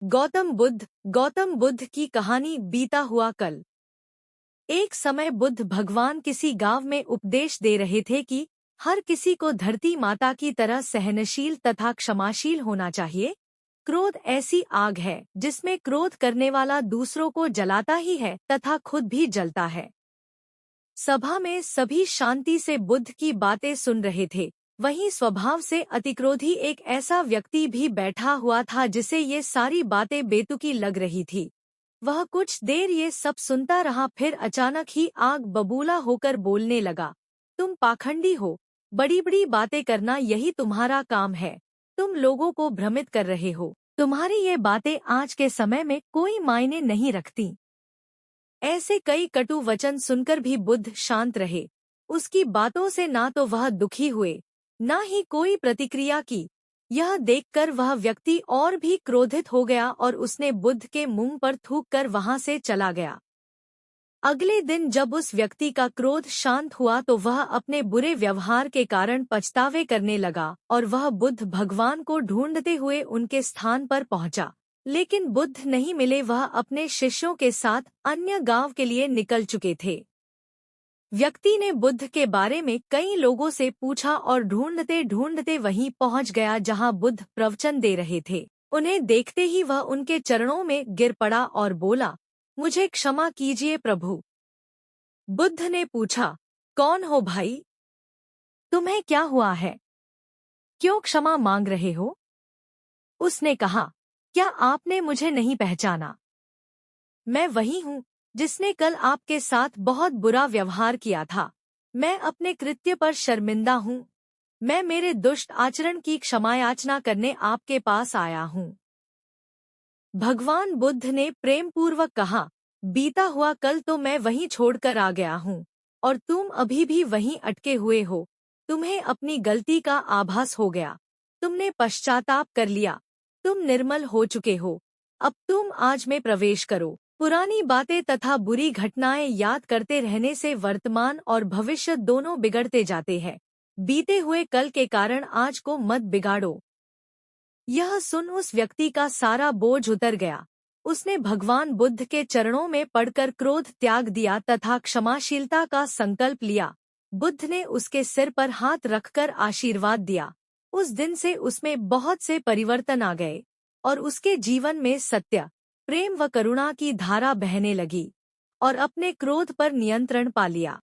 गौतम बुद्ध की कहानी। बीता हुआ कल। एक समय बुद्ध भगवान किसी गांव में उपदेश दे रहे थे कि हर किसी को धरती माता की तरह सहनशील तथा क्षमाशील होना चाहिए। क्रोध ऐसी आग है जिसमें क्रोध करने वाला दूसरों को जलाता ही है तथा खुद भी जलता है। सभा में सभी शांति से बुद्ध की बातें सुन रहे थे। वहीं स्वभाव से अतिक्रोधी एक ऐसा व्यक्ति भी बैठा हुआ था जिसे ये सारी बातें बेतुकी लग रही थी। वह कुछ देर ये सब सुनता रहा, फिर अचानक ही आग बबूला होकर बोलने लगा। तुम पाखंडी हो, बड़ी बड़ी बातें करना यही तुम्हारा काम है। तुम लोगों को भ्रमित कर रहे हो। तुम्हारी ये बातें आज के समय में कोई मायने नहीं रखती। ऐसे कई कटु वचन सुनकर भी बुद्ध शांत रहे। उसकी बातों से ना तो वह दुखी हुए, न ही कोई प्रतिक्रिया की। यह देखकर वह व्यक्ति और भी क्रोधित हो गया और उसने बुद्ध के मुंह पर थूककर वहां से चला गया। अगले दिन जब उस व्यक्ति का क्रोध शांत हुआ तो वह अपने बुरे व्यवहार के कारण पछतावे करने लगा और वह बुद्ध भगवान को ढूंढते हुए उनके स्थान पर पहुंचा। लेकिन बुद्ध नहीं मिले। वह अपने शिष्यों के साथ अन्य गांव के लिए निकल चुके थे। व्यक्ति ने बुद्ध के बारे में कई लोगों से पूछा और ढूंढते ढूंढते वहीं पहुंच गया जहां बुद्ध प्रवचन दे रहे थे। उन्हें देखते ही वह उनके चरणों में गिर पड़ा और बोला, मुझे क्षमा कीजिए प्रभु। बुद्ध ने पूछा, कौन हो भाई? तुम्हें क्या हुआ है? क्यों क्षमा मांग रहे हो? उसने कहा, क्या आपने मुझे नहीं पहचाना? मैं वही हूँ जिसने कल आपके साथ बहुत बुरा व्यवहार किया था। मैं अपने कृत्य पर शर्मिंदा हूँ। मैं मेरे दुष्ट आचरण की क्षमायाचना करने आपके पास आया हूँ। भगवान बुद्ध ने प्रेमपूर्वक कहा, बीता हुआ कल तो मैं वहीं छोड़कर आ गया हूँ और तुम अभी भी वहीं अटके हुए हो। तुम्हें अपनी गलती का आभास हो गया। तुमने पश्चाताप कर लिया। तुम निर्मल हो चुके हो। अब तुम आज में प्रवेश करो। पुरानी बातें तथा बुरी घटनाएं याद करते रहने से वर्तमान और भविष्य दोनों बिगड़ते जाते हैं। बीते हुए कल के कारण आज को मत बिगाड़ो। यह सुन उस व्यक्ति का सारा बोझ उतर गया। उसने भगवान बुद्ध के चरणों में पड़कर क्रोध त्याग दिया तथा क्षमाशीलता का संकल्प लिया। बुद्ध ने उसके सिर पर हाथ रखकर आशीर्वाद दिया। उस दिन से उसमें बहुत से परिवर्तन आ गए और उसके जीवन में सत्य, प्रेम व करुणा की धारा बहने लगी और अपने क्रोध पर नियंत्रण पा लिया।